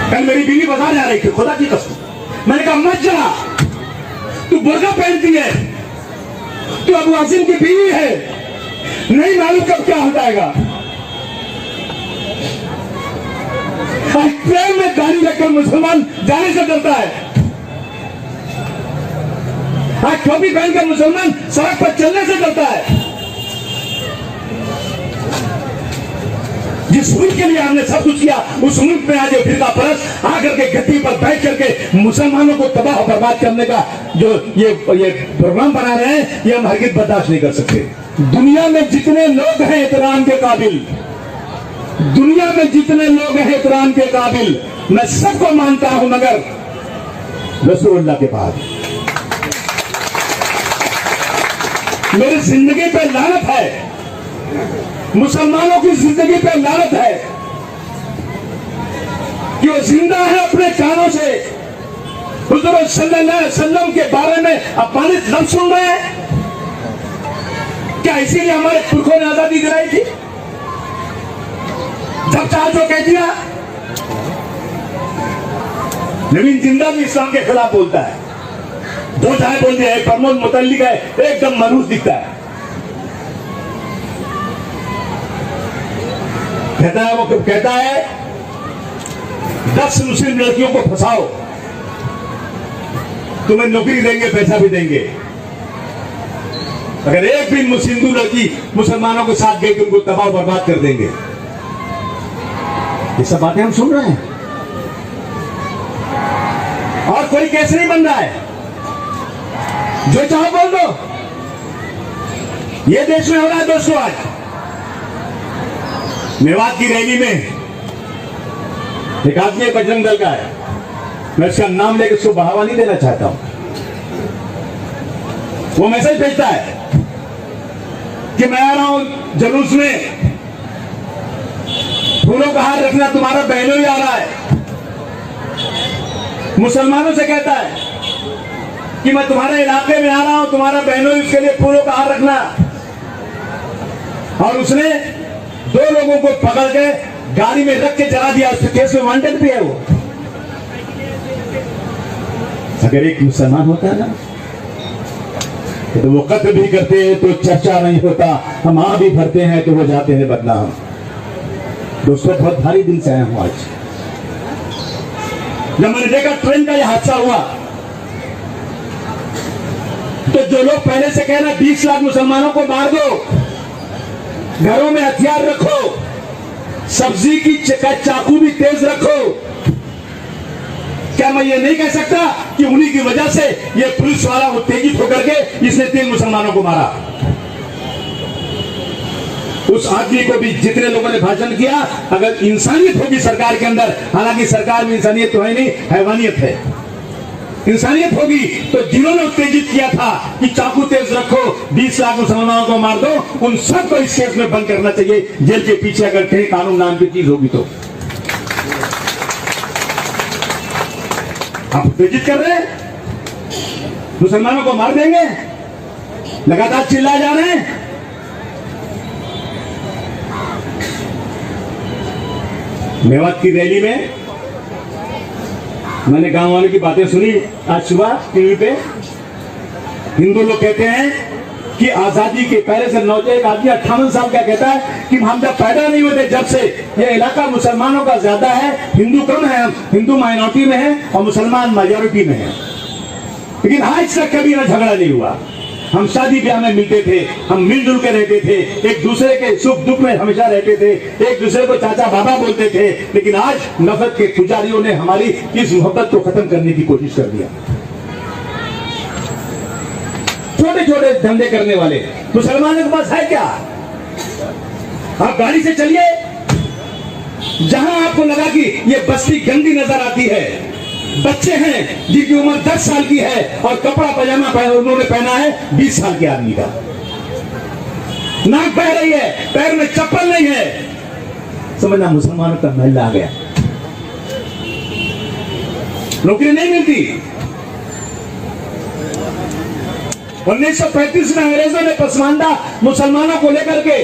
कल मेरी बीवी बाजार जा रही थी, खुदा की कसम, मैंने कहा मत जा, तू बुर्का पहनती है, तू अबू आसिम की बीवी है, नहीं मालूम कब क्या हो जाएगा। ट्रेन में गाड़ी रखकर मुसलमान जाने से डरता है। आज टोपी पहनकर मुसलमान सड़क पर चलने से डरता है। जिस मुल्क के लिए हमने सब कुछ किया, उस मुल्क में आज ये फिरका परस्त आकर के गद्दी पर बैठ करके मुसलमानों को तबाह और बर्बाद करने का जो ये प्रोग्राम बना रहे हैं, ये हम हरगिज़ बर्दाश्त नहीं कर सकते। दुनिया में जितने लोग हैं एहतराम के काबिल, दुनिया में जितने लोग हैं एहतराम के काबिल, मैं सबको मानता हूं, मगर रसूलुल्लाह के बाद मेरी जिंदगी पे लानत है, मुसलमानों की जिंदगी पे लानत है कि वो जिंदा है अपने कानों से हुज़ूर सल्लल्लाहु अलैहि वसल्लम के बारे में अपमानित लफ्ज़ सुन रहे हैं। क्या इसीलिए हमारे पुरखों ने आजादी दिलाई थी? जब चाहे तो कह दिया। नवीन जिंदा भी इस्लाम के खिलाफ बोलता है, दो चाहे बोल दिया। प्रमोद मुतल्लिक है, एकदम मरूज दिखता है, कहता है 10 मुस्लिम लड़कियों को फंसाओ, तुम्हें नौकरी देंगे, पैसा भी देंगे। अगर एक भी हिंदू लड़की मुसलमानों के साथ गई तो उनको तबाह बर्बाद कर देंगे। ये सब बातें हम सुन रहे हैं और कोई केस नहीं बन रहा है। जो चाहो बोल दो, ये देश में हो रहा है। दोस्तों, आज मेवात की रैली में एक आदमी बजरंग दल का है, मैं उसका नाम लेकर उसको बढ़ावा नहीं देना चाहता हूं। वो मैसेज भेजता है कि मैं आ रहा हूं जुलूस में, फूलों का हार रखना, तुम्हारा बहनों ही आ रहा है। मुसलमानों से कहता है कि मैं तुम्हारे इलाके में आ रहा हूं, तुम्हारा बहनों ही, उसके लिए फूलों का हार रखना। और उसने 2 लोगों को पकड़ के गाड़ी में रख के जला दिया। उसके केस में वांटेड भी है वो। अगर एक मुसलमान होता है ना तो वो कत्ल भी करते हैं तो चर्चा नहीं होता, हम आ भी भरते हैं तो वो जाते हैं बदनाम। दोस्तों, बहुत भारी दिल से आया हूं आज। जब मैंने देखा ट्रेन का यह हादसा हुआ तो जो लोग पहले से कह रहे 20 लाख मुसलमानों को मार दो, घरों में हथियार रखो, सब्जी की चाकू भी तेज रखो, क्या मैं ये नहीं कह सकता कि उन्हीं की वजह से ये पुलिस वाला उत्तेजित होकर के इसने 3 मुसलमानों को मारा? उस आदमी को भी जितने लोगों ने भाषण किया, अगर इंसानियत होगी सरकार के अंदर, हालांकि सरकार में इंसानियत तो है नहीं, हैवानियत है। इंसानियत होगी तो जिन्होंने उत्तेजित किया था कि चाकू तेज रखो, 20 लाख मुसलमानों को मार दो, उन सबको इस केस में बंद करना चाहिए, जेल के पीछे, अगर कहीं कानून नाम की चीज होगी तो। आप उत्तेजित कर रहे हैं, मुसलमानों को मार देंगे, लगातार चिल्लाए जा रहे हैं। मेवात की रैली में मैंने गांव वालों की बातें सुनी आज सुबह टीवी पे। हिंदू लोग कहते हैं कि आजादी के पहले से एक आदमी 58 साल का कहता है कि हम जब पैदा नहीं हुए थे, जब से ये इलाका मुसलमानों का ज्यादा है, हिंदू कम है, हम हिंदू माइनॉरिटी में है और मुसलमान मेजॉरिटी में है, लेकिन आज तक कभी ना झगड़ा नहीं हुआ। हम शादी ब्याह में मिलते थे, हम मिलजुल के रहते थे, एक दूसरे के सुख दुख में हमेशा रहते थे, एक दूसरे को चाचा बाबा बोलते थे। लेकिन आज नफरत के पुजारियों ने हमारी इस मोहब्बत को खत्म करने की कोशिश कर दिया। छोटे छोटे धंधे करने वाले मुसलमानों के पास है क्या? आप गाड़ी से चलिए, जहां आपको लगा कि ये बस्ती गंदी नजर आती है, बच्चे हैं जिनकी उम्र 10 साल की है और कपड़ा पजामा उन्होंने पहना है 20 साल के आदमी का, नाक बह रही है, पैर में चप्पल नहीं है, समझना मुसलमानों का महल आ गया। नौकरी नहीं मिलती। 1935 में अंग्रेजों ने पसमानदा मुसलमानों को लेकर के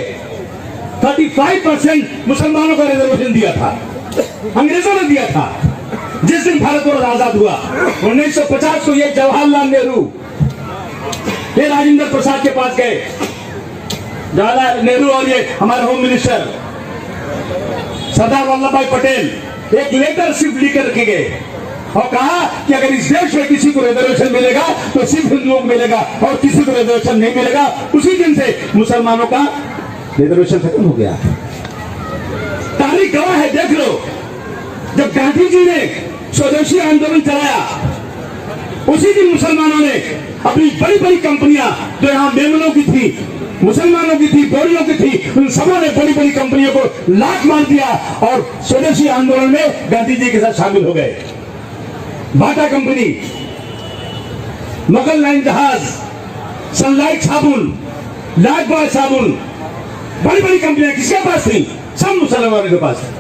35% मुसलमानों को रिजर्वेशन दिया था, अंग्रेजों ने दिया था। जिस दिन भारतवर्ष आजाद हुआ 1950 को ये जवाहरलाल नेहरू ये राजेंद्र प्रसाद के पास गए, जवाहरलाल नेहरू और ये हमारे होम मिनिस्टर सरदार वल्लभ भाई पटेल एक लेटर सिर्फ लिख कर के गए और कहा कि अगर इस देश में किसी को रिजर्वेशन मिलेगा तो सिर्फ हिंदुओं को मिलेगा और किसी को रिजर्वेशन नहीं मिलेगा। उसी दिन से मुसलमानों का रिजर्वेशन खत्म हो गया। तारीख गवाह है, देख लो। जब गांधी जी ने स्वदेशी आंदोलन चलाया उसी दिन मुसलमानों ने अपनी बड़ी बड़ी कंपनियां जो यहाँ मेमनों की थी, मुसलमानों की थी, बोरियों की थी, उन सबों ने बड़ी बड़ी कंपनियों को लात मार दिया और स्वदेशी आंदोलन में गांधी जी के साथ शामिल हो गए। बाटा कंपनी, मुगल लाइन जहाज, सनलाइट साबुन, लाइफबॉय साबुन, बड़ी बड़ी कंपनियां किसके पास थी? सब मुसलमानों के पास।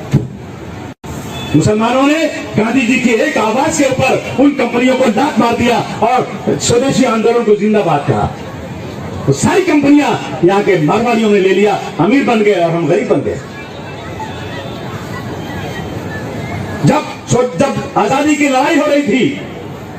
मुसलमानों ने गांधी जी के एक आवाज के ऊपर उन कंपनियों को लात मार दिया और स्वदेशी आंदोलन को जिंदाबाद कहा। तो सारी कंपनियां यहाँ के मारवाड़ियों ने ले लिया, अमीर बन गए और हम गरीब बन गए। जब आजादी की लड़ाई हो रही थी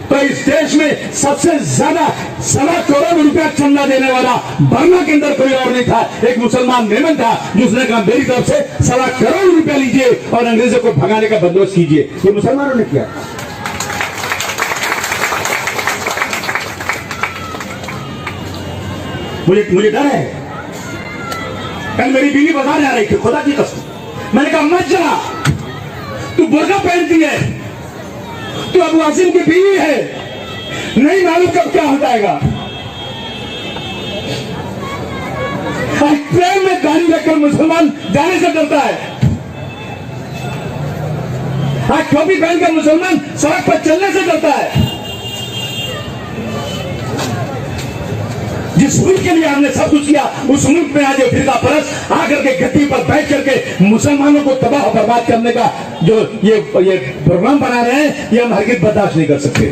तो इस देश में सबसे ज्यादा 1.25 करोड़ रुपया चंदा देने वाला बर्मा के अंदर कोई और नहीं था, एक मुसलमान मेमन था जिसने कहा मेरी तरफ से 1.25 करोड़ रुपया लीजिए और अंग्रेजों को भगाने का बंदोबस्त कीजिए। ये मुसलमानों ने किया। मुझे डर है। कल मेरी बीवी बाजार जा रही थी, खुदा की कसम, मैंने कहा मत जा, तू बुर्का पहनती है, तू अबू आसिम की बीवी है, नहीं मालूम कब क्या हो जाएगा। ट्रेन में गाड़ी रखकर मुसलमान जाने से डरता है, आज टोपी पहनकर मुसलमान सड़क पर चलने से डरता है। जिस मुल्क के लिए हमने सब कुछ किया उस मुल्क में आज ये फिरका परस्त आकर के गद्दी पर बैठ करके मुसलमानों को तबाह बर्बाद करने का जो ये प्रोग्राम बना रहे हैं, ये हम हरगिज़ बर्दाश्त नहीं कर सकते।